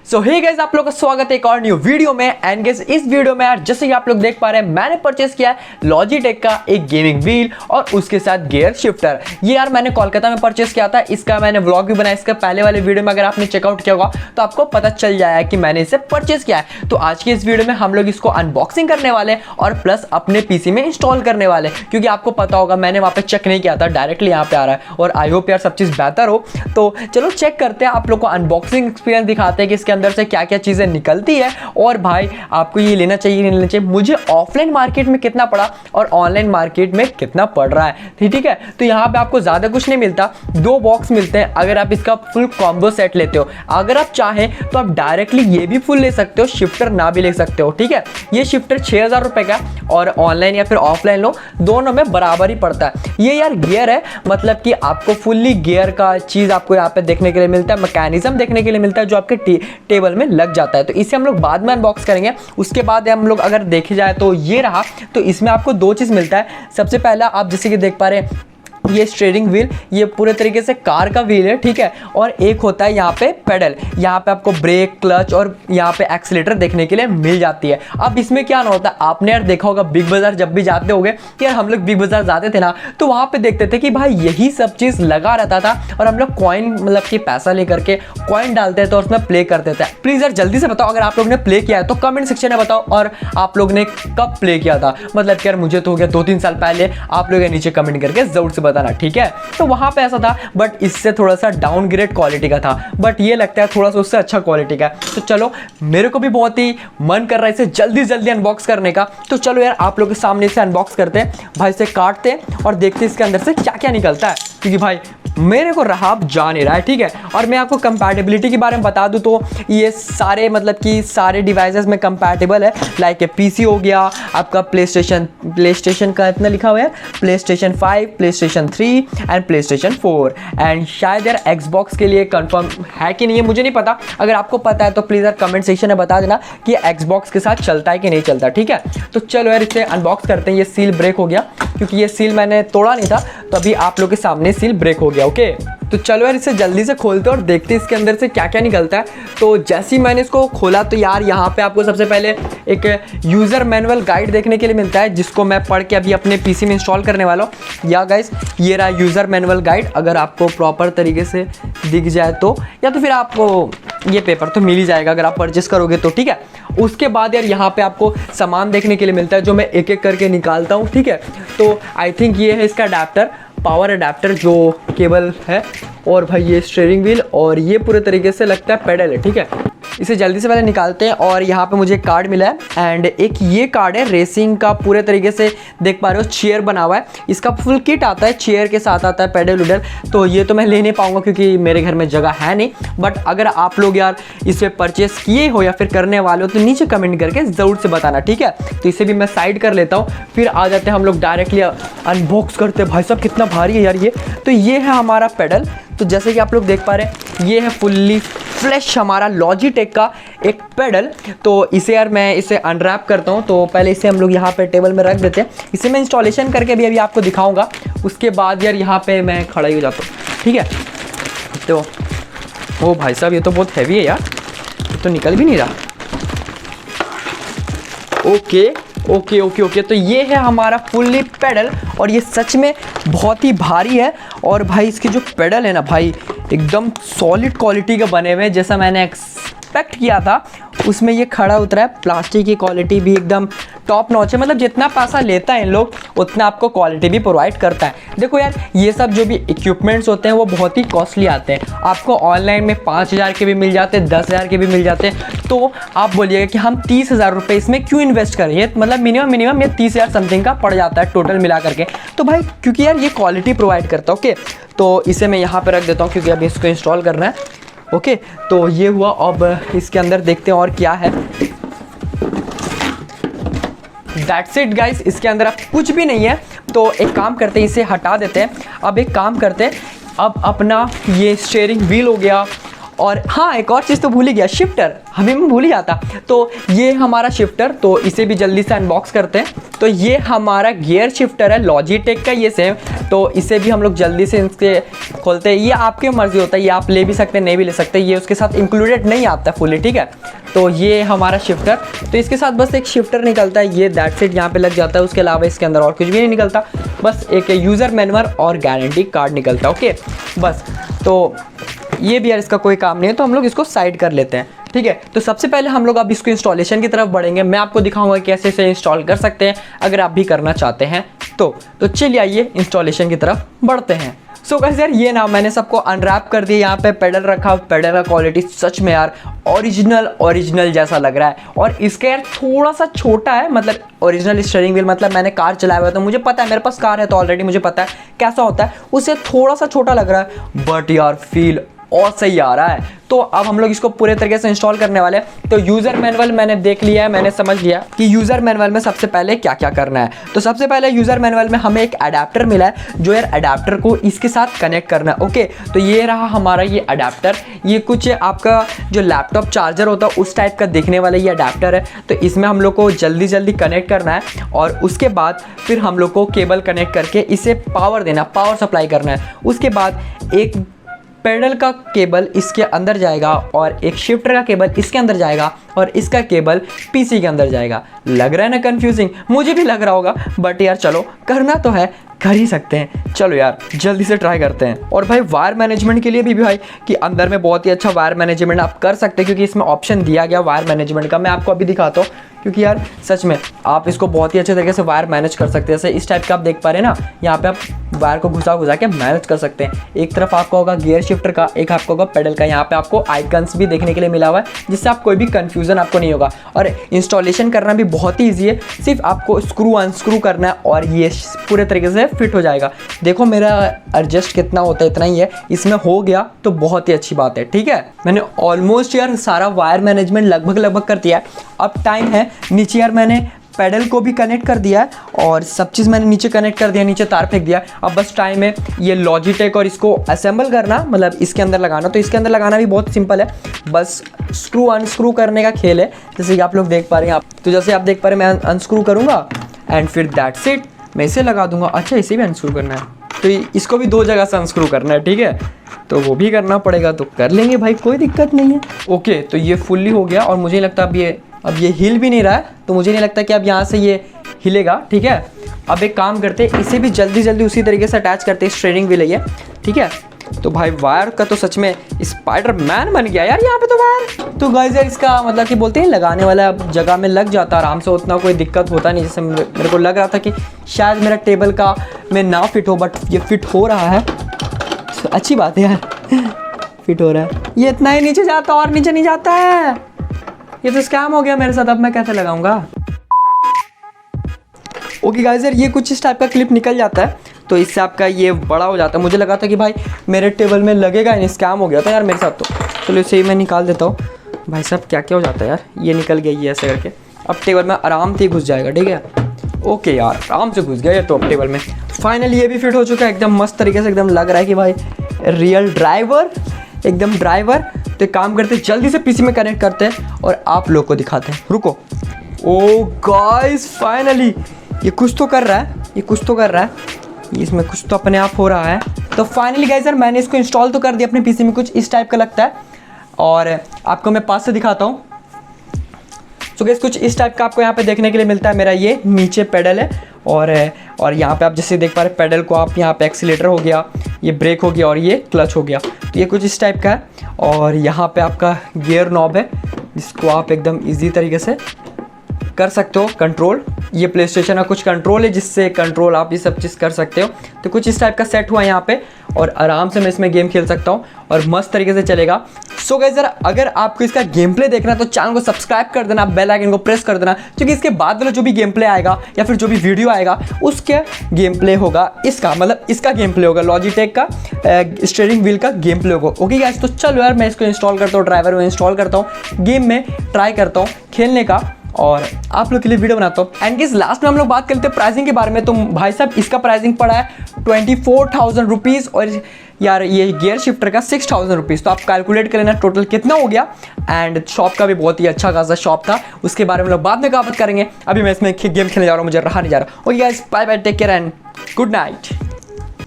सो hey guys, आप लोग का स्वागत है एक और न्यू वीडियो में। एंड गाइस, इस वीडियो में यार जैसे कि आप लोग देख पा रहे हैं, मैंने परचेस किया है लॉजिटेक का एक गेमिंग व्हील और उसके साथ गियर शिफ्टर। ये यार मैंने कोलकाता में परचेस किया था। इसका मैंने व्लॉग भी बनाया। इसका पहले वाले वीडियो में अगर आपने चेकआउट किया होगा तो आपको पता चल जाएगा कि मैंने इसे परचेस किया है। तो आज के इस वीडियो में हम लोग इसको अनबॉक्सिंग करने वाले हैं और प्लस अपने पीसी में इंस्टॉल करने वाले हैं, क्योंकि आपको पता होगा मैंने वहाँ पे चेक नहीं किया था, डायरेक्टली यहाँ पे आ रहा है। और आई होप यार सब चीज़ बेहतर हो। तो चलो चेक करते हैं, आप लोग को अनबॉक्सिंग एक्सपीरियंस दिखाते हैं कि इसके अंदर से क्या क्या चीज़ें निकलती है। और भाई आपको ये लेना चाहिए नहीं लेना चाहिए, मुझे ऑफलाइन मार्केट में कितना पड़ा और ऑनलाइन मार्केट में कितना पड़ रहा है, ठीक है। तो यहाँ पे आपको ज़्यादा कुछ नहीं मिलता, 2 बॉक्स मिलते हैं अगर आप इसका फुल कॉम्बो सेट लेते हो। अगर आप चाहें तो आप डायरेक्टली ये भी फुल ले सकते हो, शिफ्टर ना भी ले सकते हो, ठीक है। ये शिफ्टर 6000 रुपये का और ऑनलाइन या फिर ऑफलाइन लो, दोनों में बराबर ही पड़ता है। ये यार गियर है, मतलब कि आपको फुल्ली गियर का चीज़ आपको यहाँ पे देखने के लिए मिलता है, मैकेनिज्म देखने के लिए मिलता है जो आपके टेबल में लग जाता है। तो इसे हम लोग बाद में अनबॉक्स करेंगे। उसके बाद हम लोग अगर देखे जाए तो ये रहा। तो इसमें आपको 2 चीज़ मिलता है। सबसे पहला आप जैसे कि देख पा रहे हैं, ये स्टीयरिंग व्हील, ये पूरे तरीके से कार का व्हील है, ठीक है। और एक होता है यहाँ पे पेडल, यहाँ पे आपको ब्रेक, क्लच और यहाँ पे एक्सीलेटर देखने के लिए मिल जाती है। अब इसमें क्या ना होता है, आपने यार देखा होगा बिग बाजार जब भी जाते होगे, यार हम लोग बिग बाजार जाते थे ना, तो वहाँ पे देखते थे कि भाई यही सब चीज़ लगा रहता था और हम लोग कॉइन, मतलब कि पैसा लेकर के कॉइन डालते थे और उसमें प्ले करते थे। प्लीज़ यार जल्दी से बताओ, अगर आप लोग ने प्ले किया है तो कमेंट सेक्शन में बताओ, और आप लोग ने कब प्ले किया था। मतलब कि यार मुझे तो हो गया 2-3 साल पहले, आप लोग नीचे कमेंट करके जरूर से बताना, ठीक है। तो वहां पे ऐसा था, बट इससे थोड़ा सा डाउनग्रेड क्वालिटी का था, बट ये लगता है थोड़ा सा उससे अच्छा क्वालिटी का। तो चलो, मेरे को भी बहुत ही मन कर रहा है इसे जल्दी जल्दी अनबॉक्स करने का। तो चलो यार आप लोग के सामने इसे अनबॉक्स करते हैं, भाई से काटते हैं और देखते हैं इसके अंदर से क्या क्या निकलता है, क्योंकि भाई मेरे को रहा अब जा नहीं रहा है, ठीक है। और मैं आपको कंपैटिबिलिटी के बारे में बता दूं तो ये सारे, मतलब कि सारे डिवाइसेस में कंपैटिबल है। लाइक पीसी हो गया आपका, प्लेस्टेशन का इतना लिखा हुआ है, PlayStation 5, PlayStation 3 and PlayStation 4। And शायद यार एक्सबॉक्स के लिए कंफर्म है कि नहीं है, मुझे नहीं पता। अगर आपको पता है तो प्लीज़ यार कमेंट सेक्शन में बता देना कि एक्सबॉक्स के साथ चलता है कि नहीं चलता, ठीक है। तो चलो यार इसे अनबॉक्स करते हैं। ये सील ब्रेक हो गया, क्योंकि ये सील मैंने तोड़ा नहीं था, तो अभी आप लोग के सामने सील ब्रेक हो गया, ओके। तो चलो यार इसे जल्दी से खोलते हैं और देखते हैं इसके अंदर से क्या क्या निकलता है। तो जैसे ही मैंने इसको खोला तो यार यहाँ पे आपको सबसे पहले एक यूज़र मैनुअल गाइड देखने के लिए मिलता है, जिसको मैं पढ़ के अभी अपने पीसी में इंस्टॉल करने वाला हूँ। या गाइस, ये रहा यूज़र मैनुअल गाइड, अगर आपको प्रॉपर तरीके से दिख जाए तो, या तो फिर आपको ये पेपर तो मिल ही जाएगा अगर आप परचेस करोगे तो, ठीक है। उसके बाद यार यहाँ पे आपको सामान देखने के लिए मिलता है, जो मैं एक एक करके निकालता हूँ, ठीक है। तो आई थिंक ये है इसका अडेप्टर, पावर अडेप्टर जो केबल है, और भाई ये स्टीयरिंग व्हील, और ये पूरे तरीके से लगता है पेडल है, ठीक है। इसे जल्दी से पहले निकालते हैं। और यहाँ पे मुझे एक कार्ड मिला है, एंड एक ये कार्ड है रेसिंग का, पूरे तरीके से देख पा रहे हो चेयर बना हुआ है। इसका फुल किट आता है, चेयर के साथ आता है, पेडल उडल। तो ये तो मैं ले नहीं पाऊंगा क्योंकि मेरे घर में जगह है नहीं, बट अगर आप लोग यार इसे परचेस किए हो या फिर करने वाले हो तो नीचे कमेंट करके ज़रूर से बताना, ठीक है। तो इसे भी मैं साइड कर लेता हूँ, फिर आ जाते हैं हम लोग डायरेक्टली अनबॉक्स करते हैं। भाई साहब कितना भारी है यार ये। तो ये है हमारा पेडल। तो जैसे कि आप लोग देख पा रहे हैं, ये है फुल्ली फ्लैश हमारा लॉजिटेक का एक पेडल। तो इसे यार मैं इसे अनरैप करता हूँ। तो पहले इसे हम लोग यहाँ पे टेबल में रख देते हैं। इसे मैं इंस्टॉलेशन करके भी अभी आपको दिखाऊंगा। उसके बाद यार यहाँ पे मैं खड़ा ही हो जाता हूँ, ठीक है। तो ओ भाई साहब, ये तो बहुत हैवी है यार, ये तो निकल भी नहीं रहा। Okay okay okay okay. तो ये है हमारा फुल्ली पेडल, और ये सच में बहुत ही भारी है। और भाई इसकी जो पेडल है ना भाई, एकदम सॉलिड क्वालिटी के बने हुए हैं, जैसा मैंने एक्सपेक्ट किया था उसमें ये खड़ा उतरा है। प्लास्टिक की क्वालिटी भी एकदम टॉप नॉच है, मतलब जितना पैसा लेता है इन लोग उतना आपको क्वालिटी भी प्रोवाइड करता है। देखो यार, ये सब जो भी इक्विपमेंट्स होते हैं वो बहुत ही कॉस्टली आते हैं। आपको ऑनलाइन में 5000 के भी मिल जाते हैं, 10,000 के भी मिल जाते हैं। तो आप बोलिएगा कि हम 30,000 रुपये इसमें क्यों इन्वेस्ट करें, ये मतलब मिनिमम ये 30,000 समथिंग का पड़ जाता है टोटल मिला करके। तो भाई क्योंकि यार ये क्वालिटी प्रोवाइड करता है, ओके। तो इसे मैं यहाँ पर रख देता हूँ क्योंकि अभी इसको इंस्टॉल करना है, ओके। तो ये हुआ। अब इसके अंदर देखते हैं और क्या है। दैट्स इट गाइस, इसके अंदर अब कुछ भी नहीं है। तो एक काम करते हैं, इसे हटा देते हैं। अब एक काम करते हैं, अब अपना ये स्टीयरिंग व्हील हो गया और हाँ, एक और चीज़ तो भूल ही गया, शिफ्टर, हमें मैं भूल ही जाता। तो ये हमारा शिफ्टर, तो इसे भी जल्दी से अनबॉक्स करते हैं। तो ये हमारा गियर शिफ्टर है लॉजिटेक का, ये सेम। तो इसे भी हम लोग जल्दी से इसके खोलते हैं। ये आपकी मर्जी होता है, ये आप ले भी सकते हैं, नहीं भी ले सकते, ये उसके साथ इंक्लूडेड नहीं आता फुली, ठीक है। तो ये हमारा शिफ्टर, तो इसके साथ बस एक शिफ्टर निकलता है, ये दैट सेट यहाँ पे लग जाता है। उसके अलावा इसके अंदर और कुछ भी नहीं निकलता, बस एक यूज़र मैनुअल और गारंटी कार्ड निकलता है, ओके बस। तो ये भी यार इसका कोई काम नहीं है, तो हम लोग इसको साइड कर लेते हैं, ठीक है। तो सबसे पहले हम लोग अब इसको इंस्टॉलेशन की तरफ बढ़ेंगे। मैं आपको दिखाऊंगा कैसे इसे इंस्टॉल कर सकते हैं अगर आप भी करना चाहते हैं तो चलिए आइए इंस्टॉलेशन की तरफ बढ़ते हैं। सो गाइस यार, ये ना मैंने सबको अनरैप कर दिया, यहाँ पे पेडल रखा, पेडल का क्वालिटी सच में यार ओरिजिनल जैसा लग रहा है। और इसका यार थोड़ा सा छोटा है, मतलब ओरिजिनल स्टीयरिंग व्हील, मतलब मैंने कार चलाया हुआ है तो मुझे पता है, मेरे पास कार है तो ऑलरेडी मुझे पता है कैसा होता है, उससे थोड़ा सा छोटा लग रहा है, बट यार फील और सही आ रहा है। तो अब हम लोग इसको पूरे तरीके से इंस्टॉल करने वाले हैं। तो यूज़र मैनुअल मैंने देख लिया है, मैंने समझ लिया कि यूज़र मैनुअल में सबसे पहले क्या क्या करना है। तो सबसे पहले यूज़र मैनुअल में हमें एक अडेप्टर मिला है, जो यार अडेप्टर को इसके साथ कनेक्ट करना है, ओके। तो ये रहा हमारा ये अडेप्टर, ये कुछ आपका जो लैपटॉप चार्जर होता है उस टाइप का दिखने वाला ये अडेप्टर है। तो इसमें हम लोग को जल्दी कनेक्ट करना है और उसके बाद फिर हम लोग को केबल कनेक्ट करके इसे पावर देना, पावर सप्लाई करना है। उसके बाद एक पेडल का केबल इसके अंदर जाएगा और एक शिफ्टर का केबल इसके अंदर जाएगा और इसका केबल पीसी के अंदर जाएगा। लग रहा है ना कंफ्यूजिंग, मुझे भी लग रहा होगा, बट यार चलो करना तो है, कर ही सकते हैं। चलो यार जल्दी से ट्राई करते हैं। और भाई वायर मैनेजमेंट के लिए भी भाई कि अंदर में बहुत ही अच्छा वायर मैनेजमेंट आप कर सकते हैं, क्योंकि इसमें ऑप्शन दिया गया वायर मैनेजमेंट का। मैं आपको अभी दिखाता हूँ, क्योंकि यार सच में आप इसको बहुत ही अच्छे तरीके से वायर मैनेज कर सकते हैं। जैसे इस टाइप का आप देख पा रहे हैं ना, यहाँ पे आप वायर को घुसा के मैनेज कर सकते हैं। एक तरफ आपको होगा गियर शिफ्टर का, एक आपको होगा पेडल का। यहाँ पे आपको आइकन्स भी देखने के लिए मिला हुआ है, जिससे आप कोई भी कंफ्यूजन आपको नहीं होगा। और इंस्टॉलेशन करना भी बहुत ही ईजी है, सिर्फ आपको स्क्रू अनस्क्रू करना है और ये पूरे तरीके से फिट हो जाएगा। देखो मेरा एडजस्ट कितना होता है, इतना ही है, इसमें हो गया तो बहुत ही अच्छी बात है, ठीक है। मैंने ऑलमोस्ट यार सारा वायर मैनेजमेंट लगभग कर दिया है। अब टाइम है, नीचे यार मैंने पेडल को भी कनेक्ट कर दिया है और सब चीज़ मैंने नीचे कनेक्ट कर दिया, नीचे तार फेंक दिया। अब बस टाइम है ये लॉजिटेक और इसको असेंबल करना, मतलब इसके अंदर लगाना। तो इसके अंदर लगाना भी बहुत सिंपल है, बस स्क्रू अनस्क्रू करने का खेल है, जैसे कि आप लोग देख पा रहे हैं। तो जैसे आप देख पा रहे हैं, मैं अनस्क्रू करूँगा एंड फिर दैट्स इट, मैं इसे लगा दूंगा। अच्छा, इसे भी अनस्क्रू करना है, तो इसको भी 2 जगह से अनस्क्रू करना है, ठीक है। तो वो भी करना पड़ेगा, तो कर लेंगे भाई, कोई दिक्कत नहीं है। ओके, तो ये फुल्ली हो गया और मुझे नहीं लगता अब ये हिल भी नहीं रहा है, तो मुझे नहीं लगता कि अब यहाँ से ये हिलेगा, ठीक है। अब एक काम करते, इसे भी जल्दी उसी तरीके से अटैच करते, स्टीयरिंग व्हील है ये, ठीक है। तो भाई वायर का तो सच में स्पाइडरमैन बन गया यार यहाँ पे तो वायर। तो गाइस यार इसका मतलब कि बोलते हैं लगाने वाला जगह में लग जाता आराम से, उतना कोई दिक्कत होता नहीं। जैसे मेरे को लग रहा था कि शायद मेरा टेबल का में ना फिट हो, बट ये फिट हो रहा है, तो अच्छी बात है यार फिट हो रहा है। ये इतना ही नीचे जाता और नीचे नहीं जाता है, ये तो स्कैम हो गया मेरे साथ। अब मैं कैसे लगाऊंगा? ओके गाइस यार, ये कुछ इस टाइप का क्लिप निकल जाता है, तो इससे आपका ये बड़ा हो जाता है। मुझे लगा था कि भाई मेरे टेबल में लगेगा नहीं, स्कैम हो गया था यार मेरे साथ। तो चलो इसे ही मैं निकाल देता हूँ। भाई साहब क्या क्या हो जाता है यार, ये निकल गया ये ऐसे करके। अब टेबल में आराम से घुस जाएगा, ठीक है। ओके यार, आराम से घुस गया ये तो अब टेबल में। फाइनली ये भी फिट हो चुका है एकदम मस्त तरीके से, एकदम लग रहा है कि भाई रियल ड्राइवर, एकदम ड्राइवर। तो एक काम करते, जल्दी से पीसी में कनेक्ट करते हैं और आप लोग को दिखाते हैं। रुको, ओ गाइस फाइनली ये कुछ तो कर रहा है, ये कुछ तो कर रहा है, इसमें कुछ तो अपने आप हो रहा है। तो फाइनली गाइस यार मैंने इसको इंस्टॉल तो कर दिया अपने पीसी में, कुछ इस टाइप का लगता है और आपको मैं पास से दिखाता हूँ। तो गाइस कुछ इस टाइप का आपको यहाँ पे देखने के लिए मिलता है। मेरा ये नीचे पेडल है और यहाँ पे आप जैसे देख पा रहे हैं, पेडल को आप यहाँ पे एक्सीलेटर हो गया, ये ब्रेक हो गया और ये क्लच हो गया। तो ये कुछ इस टाइप का है और यहाँ पे आपका गियर नॉब है, जिसको आप एकदम इजी तरीके से कर सकते हो कंट्रोल। ये प्ले स्टेशन का कुछ कंट्रोल है, जिससे कंट्रोल आप ये सब चीज़ कर सकते हो। तो कुछ इस टाइप का सेट हुआ है यहाँ पे और आराम से मैं इसमें गेम खेल सकता हूँ और मस्त तरीके से चलेगा। सो गाइस जरा अगर आपको इसका गेम प्ले देखना है तो चैनल को सब्सक्राइब कर देना, बेल आइकन को प्रेस कर देना, क्योंकि इसके बाद वाला जो भी गेम प्ले आएगा या फिर जो भी वीडियो आएगा उसके गेम प्ले होगा इसका, मतलब इसका गेम प्ले होगा, लॉजिटेक का स्टीयरिंग व्हील का गेम प्ले होगा। ओके गाइस, तो चलो यार मैं इसको इंस्टॉल करता हूँ, ड्राइवर में इंस्टॉल करता हूँ, गेम में ट्राई करता हूँ खेलने का और आप लोग के लिए वीडियो बनाता हूँ। एंड गाइस लास्ट में हम लोग बात करते हैं प्राइसिंग के बारे में। तो भाई साहब इसका प्राइसिंग पड़ा है 24,000 रुपीज़ और यार ये गियर शिफ्टर का 6,000 रुपीज़। तो आप कैलकुलेट कर लेना टोटल कितना हो गया। एंड शॉप का भी बहुत ही अच्छा खासा शॉप था, उसके बारे में लोग बाद में बात करेंगे। अभी मैं इसमें गेम खेलने जा रहा हूँ, मुझे रहा नहीं जा रहा। Okay guys, bye bye, take care and good night.